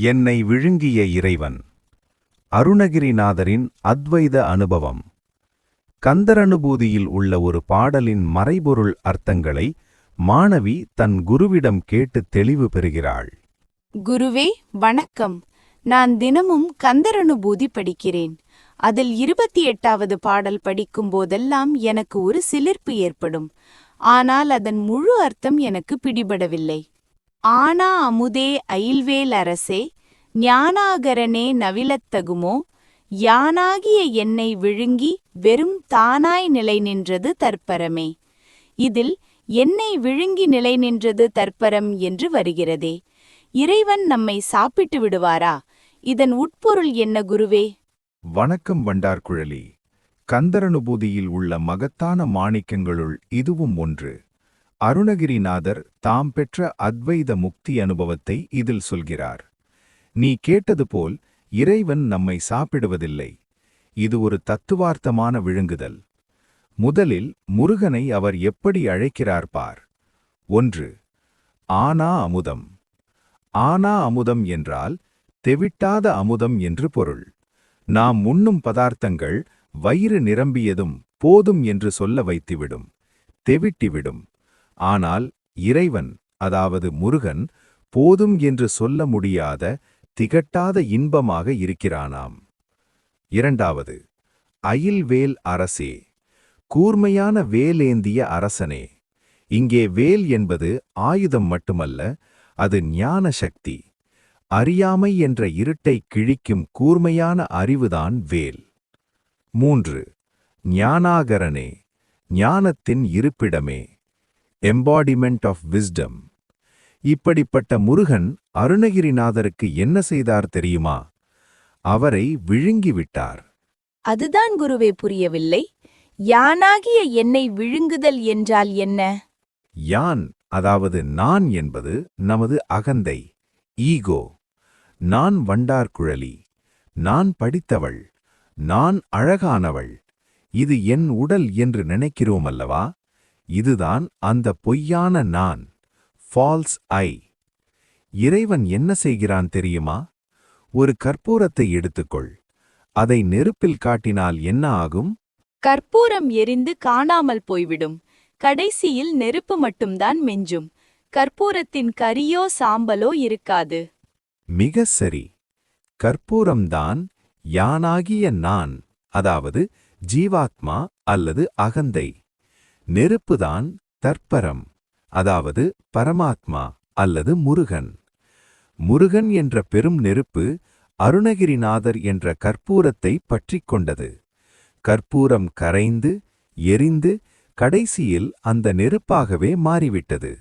என்னை விழுங்கிய இறைவன். அருணகிரிநாதரின் அத்வைத அனுபவம். கந்தரனுபூதியில் உள்ள ஒரு பாடலின் மறைபொருள் அர்த்தங்களை மாணவி தன் குருவிடம் கேட்டு தெளிவு பெறுகிறாள். குருவே வணக்கம். நான் தினமும் கந்தரனுபூதி படிக்கிறேன். அதில் 28வது பாடல் படிக்கும் போதெல்லாம் எனக்கு ஒரு சிலிர்ப்பு ஏற்படும். ஆனால் அதன் முழு அர்த்தம் எனக்கு பிடிபடவில்லை. ஆனா அமுதே அயில்வேல் அரசே, ஞானாகரனே நவிலத்தகுமோ, யானாகிய என்னை விழுங்கி வெறும் தானாய் நிலை நின்றது தற்பரமே. இதில் என்னை விழுங்கி நிலை நின்றது தற்பரம் என்று வருகிறதே. இறைவன் நம்மை சாப்பிட்டு விடுவாரா? இதன் உட்பொருள் என்ன குருவே? வணக்கம் வண்டார்குழலி. கந்தரனுபூதியில் உள்ள மகத்தான மாணிக்கங்களுள் இதுவும் ஒன்று. அருணகிரிநாதர் தாம் பெற்ற அத்வைத முக்தி அனுபவத்தை இதில் சொல்கிறார். நீ கேட்டது போல் இறைவன் நம்மை சாப்பிடுவதில்லை. இது ஒரு தத்துவார்த்தமான விழுங்குதல். முதலில் முருகனை அவர் எப்படி அழைக்கிறார் பார். 1. ஆனா அமுதம். ஆனா அமுதம் என்றால் தெவிட்டாத அமுதம் என்று பொருள். நாம் உண்ணும் பதார்த்தங்கள் வயிறு நிரம்பியதும் போதும் என்று சொல்ல வைத்துவிடும், தெவிட்டிவிடும். ஆனால் இறைவன், அதாவது முருகன், போதும் என்று சொல்ல முடியாத திகட்டாத இன்பமாக இருக்கிறானாம். 2. அயில்வேல் அரசே. கூர்மையான வேலேந்திய அரசனே. இங்கே வேல் என்பது ஆயுதம் மட்டுமல்ல, அது ஞான சக்தி. அறியாமை என்ற இருட்டை கிழிக்கும் கூர்மையான அறிவுதான் வேல். 3. ஞானாகரனே. ஞானத்தின் இருப்பிடமே. Embodiment of wisdom. இப்படிப்பட்ட முருகன் அருணகிரிநாதருக்கு என்ன செய்தார் தெரியுமா? அவரை விழுங்கிவிட்டார். அதுதான் குருவே புரியவில்லை. யானாகிய என்னை விழுங்குதல் என்றால் என்ன? யான், அதாவது நான் என்பது நமது அகந்தை, ஈகோ. நான் வண்டார்குழலி, நான் படித்தவள், நான் அழகானவள், இது என் உடல் என்று நினைக்கிறோம் அல்லவா? இதுதான் அந்த பொய்யான நான், ஃபால்ஸ் ஐ. இறைவன் என்ன செய்கிறான் தெரியுமா? ஒரு கற்பூரத்தை எடுத்துக்கொள். அதை நெருப்பில் காட்டினால் என்ன ஆகும்? கற்பூரம் எரிந்து காணாமல் போய்விடும். கடைசியில் நெருப்பு மட்டும்தான் மிஞ்சும். கற்பூரத்தின் கரியோ சாம்பலோ இருக்காது. மிக சரி. கற்பூரம்தான் யானாகிய நான், அதாவது ஜீவாத்மா அல்லது அகந்தை. நெருப்புதான் தற்பரம், அதாவது பரமாத்மா அல்லது முருகன். முருகன் என்ற பெரும் நெருப்பு அருணகிரிநாதர் என்ற கற்பூரத்தை பற்றிக் கொண்டது. கற்பூரம் கரைந்து எரிந்து கடைசியில் அந்த நெருப்பாகவே மாறிவிட்டது.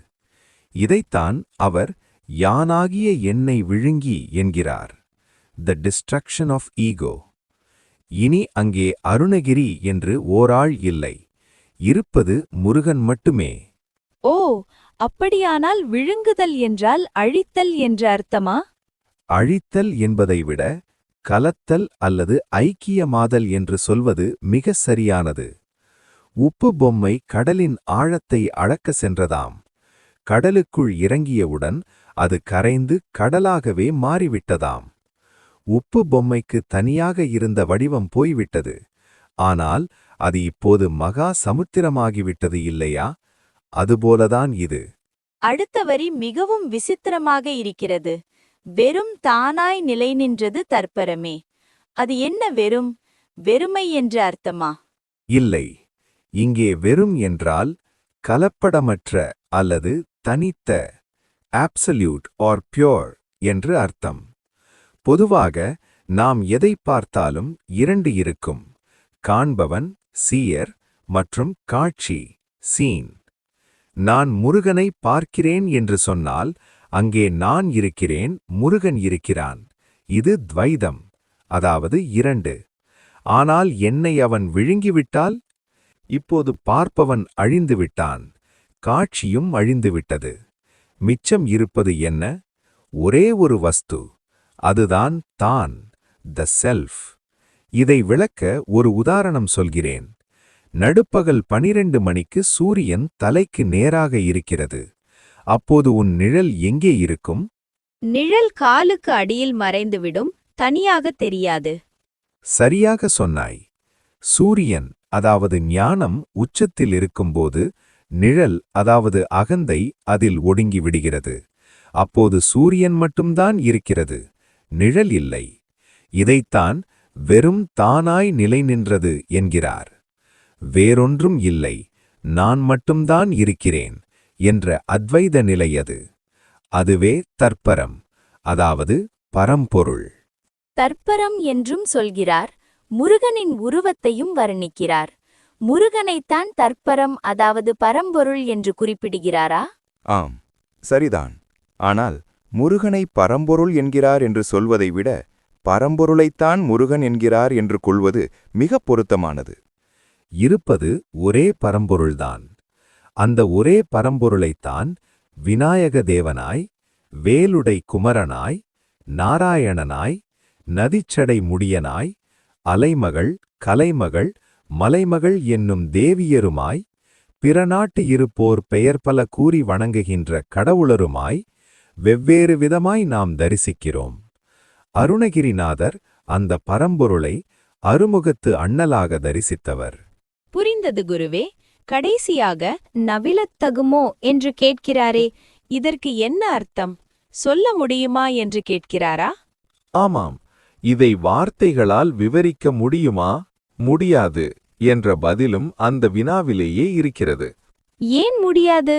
இதைத்தான் அவர் யானாகிய என்னை விழுங்கி என்கிறார். The destruction of ego. இனி அங்கே அருணகிரி என்று ஓராள் இல்லை. இருப்பது முருகன் மட்டுமே. ஓ, அப்படியானால் விழுங்குதல் என்றால் அழித்தல் என்ற அர்த்தமா? அழித்தல் என்பதை விட கலத்தல் அல்லது ஐக்கியமாதல் என்று சொல்வது மிக சரியானது. உப்பு பொம்மை கடலின் ஆழத்தை அளக்க சென்றதாம். கடலுக்குள் இறங்கியவுடன் அது கரைந்து கடலாகவே மாறிவிட்டதாம். உப்பு பொம்மைக்கு தனியாக இருந்த வடிவம் போய்விட்டது. ஆனால் அது இப்போது மகா சமுத்திரமாகிவிட்டது இல்லையா? அதுபோலதான் இது. அடுத்த வரி மிகவும் விசித்திரமாக இருக்கிறது. வெறும் தானாய் நிலை நின்றது தற்பரமே. அது என்ன வெறும்? வெறுமை என்ற அர்த்தமா? இல்லை. இங்கே வெறும் என்றால் கலப்படமற்ற அல்லது தனித்த, ஆப்சல்யூட் ஆர் பியோர் என்று அர்த்தம். பொதுவாக நாம் எதை பார்த்தாலும் 2 இருக்கும். காண்பவன், சீயர், மற்றும் காட்சி, சீன். நான் முருகனை பார்க்கிறேன் என்று சொன்னால் அங்கே நான் இருக்கிறேன், முருகன் இருக்கிறான். இது துவைதம், அதாவது 2. ஆனால் என்னை அவன் விழுங்கிவிட்டால் இப்போது பார்ப்பவன் அழிந்துவிட்டான், காட்சியும் அழிந்துவிட்டது. மிச்சம் இருப்பது என்ன? ஒரே ஒரு வஸ்து. அதுதான் தான், த செல்ஃப். இதை விளக்க ஒரு உதாரணம் சொல்கிறேன். நடுப்பகல் 12 மணிக்கு சூரியன் தலைக்கு நேராக இருக்கிறது. அப்போது உன் நிழல் எங்கே இருக்கும்? நிழல் காலுக்கு அடியில் மறைந்துவிடும், தனியாக தெரியாது. சரியாக சொன்னாய். சூரியன் அதாவது ஞானம் உச்சத்தில் இருக்கும்போது நிழல் அதாவது அகந்தை அதில் ஒடுங்கி விடுகிறது. அப்போது சூரியன் மட்டும்தான் இருக்கிறது, நிழல் இல்லை. இதைத்தான் வெறும் தானாய் நிலை நின்றது என்கிறார். வேறொன்றும் இல்லை, நான் மட்டும்தான் இருக்கிறேன் என்ற அத்வைத நிலை அது. அதுவே தற்பரம், அதாவது பரம்பொருள். தற்பரம் என்றும் சொல்கிறார். முருகனின் உருவத்தையும் வர்ணிக்கிறார். முருகனைத்தான் தற்பரம் அதாவது பரம்பொருள் என்று குறிப்பிடுகிறாரா? ஆம், சரிதான். ஆனால் முருகனை பரம்பொருள் என்கிறார் என்று சொல்வதை விட பரம்பொருளைத்தான் முருகன் என்கிறார் என்று கொள்வது மிகப் பொருத்தமானது. இருப்பது ஒரே பரம்பொருள்தான். அந்த ஒரே பரம்பொருளைத்தான் விநாயக தேவனாய், வேலுடை குமரனாய், நாராயணனாய், நதிச்சடை முடியனாய், அலைமகள், கலைமகள், மலைமகள் என்னும் தேவியருமாய், பிற நாட்டு இருப்போர் பெயர் பல கூறி வணங்குகின்ற கடவுளருமாய் வெவ்வேறு விதமாய் நாம் தரிசிக்கிறோம். அருணகிரிநாதர் அந்த பரம்பொருளை அருமுகத்து அண்ணலாக தரிசித்தவர். புரிந்தது குருவே. கடைசியாக நவிலத்தகுமோ என்று கேட்கிறாரே, இதற்கு என்ன அர்த்தம் சொல்ல முடியுமா என்று கேட்கிறாரா? ஆமாம், இதை வார்த்தைகளால் விவரிக்க முடியுமா, முடியாது என்ற பதிலும் அந்த வினாவிலேயே இருக்கிறது. ஏன் முடியாது?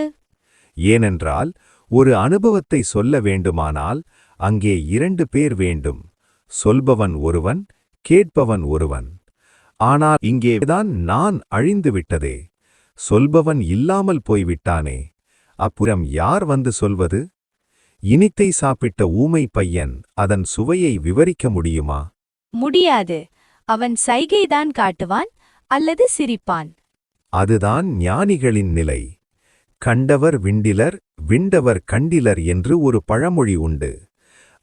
ஏனென்றால் ஒரு அனுபவத்தை சொல்ல வேண்டுமானால் அங்கே 2 பேர் வேண்டும். சொல்பவன் ஒருவன், கேட்பவன் ஒருவன். ஆனால் இங்கேதான் நான் அழிந்துவிட்டதே, சொல்பவன் இல்லாமல் போய்விட்டானே. அப்புறம் யார் வந்து சொல்வது? இனித்தை சாப்பிட்ட ஊமை பையன் அதன் சுவையை விவரிக்க முடியுமா? முடியாது. அவன் சைகைதான் காட்டுவான் அல்லது சிரிப்பான். அதுதான் ஞானிகளின் நிலை. கண்டவர் விண்டிலர், விண்டவர் கண்டிலர் என்று ஒரு பழமொழி உண்டு.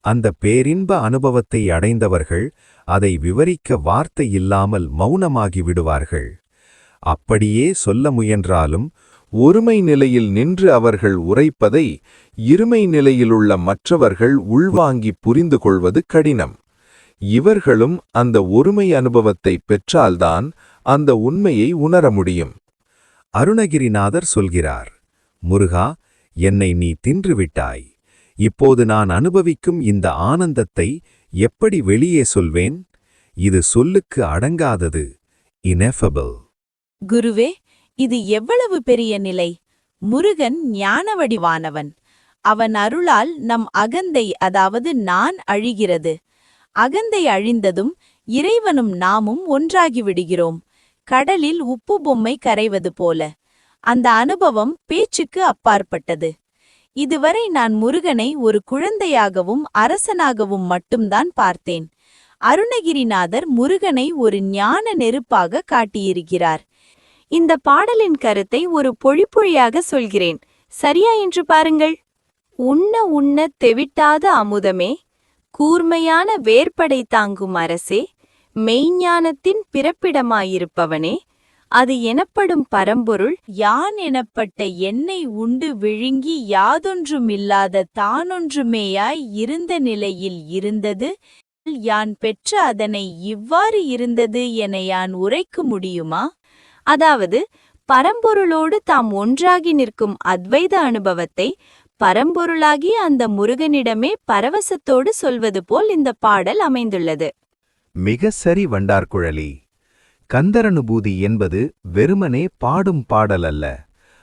அந்த பேரின்ப அனுபவத்தை அடைந்தவர்கள் அதை விவரிக்க வார்த்தை இல்லாமல் மௌனமாகி விடுவார்கள். அப்படியே சொல்ல முயன்றாலும் ஒருமை நிலையில் நின்று அவர்கள் உரைப்பதை இருமை நிலையிலுள்ள மற்றவர்கள் உள்வாங்கி புரிந்து கொள்வது கடினம். இவர்களும் அந்த ஒருமை அனுபவத்தை பெற்றால்தான் அந்த உண்மையை உணர முடியும். அருணகிரிநாதர் சொல்கிறார், முருகா, என்னை நீ தின்றுவிட்டாய். இப்போது நான் அனுபவிக்கும் இந்த ஆனந்தத்தை எப்படி வெளியே சொல்வேன்? இது சொல்லுக்கு அடங்காதது, ineffable. குருவே, இது எவ்வளவு பெரிய நிலை! முருகன் ஞான வடிவானவன். அவன் அருளால் நம் அகந்தை அதாவது நான் அழிகிறது. அகந்தை அழிந்ததும் இறைவனும் நாமும் ஒன்றாகி விடுகிறோம். கடலில் உப்பு பொம்மை கரைவது போல. அந்த அனுபவம் பேச்சுக்கு அப்பாற்பட்டது. இதுவரை நான் முருகனை ஒரு குழந்தையாகவும் அரசனாகவும் மட்டும்தான் பார்த்தேன். அருணகிரிநாதர் முருகனை ஒரு ஞான நெருப்பாக காட்டியிருக்கிறார். இந்த பாடலின் கருத்தை ஒரு பொழிப்பொழியாக சொல்கிறேன், சரியா என்று பாருங்கள். உண்ண உண்ண தெவிட்டாத அமுதமே, கூர்மையான வேற்படை தாங்கும் அரசே, மெய்ஞானத்தின் பிறப்பிடமாயிருப்பவனே, அது எனப்படும் பரம்பொருள் யான் எனப்பட்ட என்னை உண்டு விழுங்கி யாதொன்றுமில்லாத தானொன்றுமேயாய் இருந்த நிலையில் இருந்தது. யான் பெற்ற அதனை இவ்வாறு இருந்தது என யான் உரைக்க முடியுமா? அதாவது பரம்பொருளோடு தாம் ஒன்றாகி நிற்கும் அத்வைத அனுபவத்தை பரம்பொருளாகி அந்த முருகனிடமே பரவசத்தோடு சொல்வது போல் இந்த பாடல் அமைந்துள்ளது. மிக சரி வண்டார்குழலி. கந்தரனுபூதி என்பது வெறுமனே பாடும் பாடல் அல்ல,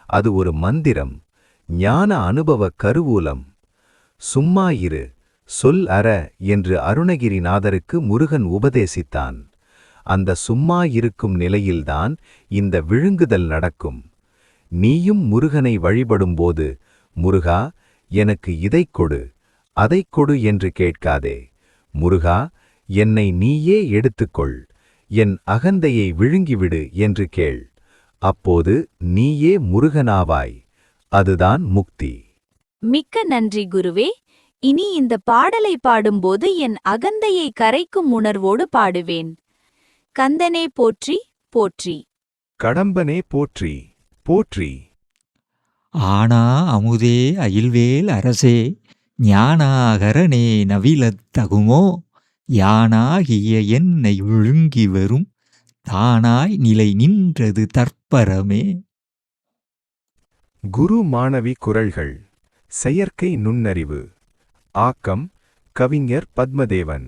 அது ஒரு மந்திரம், ஞான அனுபவ கருவூலம். சும்மா இரு, சொல் அற என்று அருணகிரிநாதருக்கு முருகன் உபதேசித்தான். அந்த சும்மா இருக்கும் நிலையில்தான் இந்த விழுங்குதல் நடக்கும். நீயும் முருகனை வழிபடும்போது, முருகா, எனக்கு இதைக் கொடு, அதைக் கொடு என்று கேட்காதே. முருகா, என்னை நீயே எடுத்துக்கொள், என் அகந்தையை விழுங்கிவிடு என்று கேள். அப்போது நீயே முருகனாவாய். அதுதான் முக்தி. மிக்க நன்றி குருவே. இனி இந்த பாடலை பாடும்போது என் அகந்தையை கரைக்கும் உணர்வோடு பாடுவேன். கந்தனே போற்றி போற்றி. கடம்பனே போற்றி போற்றி. ஆனா அமுதே அயில்வேல் அரசே, ஞானாகரனே நவிலத் தகுமோ யானாகிய என்னை விழுங்கி வரும் தானாய் நிலை நின்றது தற்பரமே. குரு மாணவி குரல்கள். செயற்கை நுண்ணறிவு. ஆக்கம் கவிஞர் பத்மதேவன்.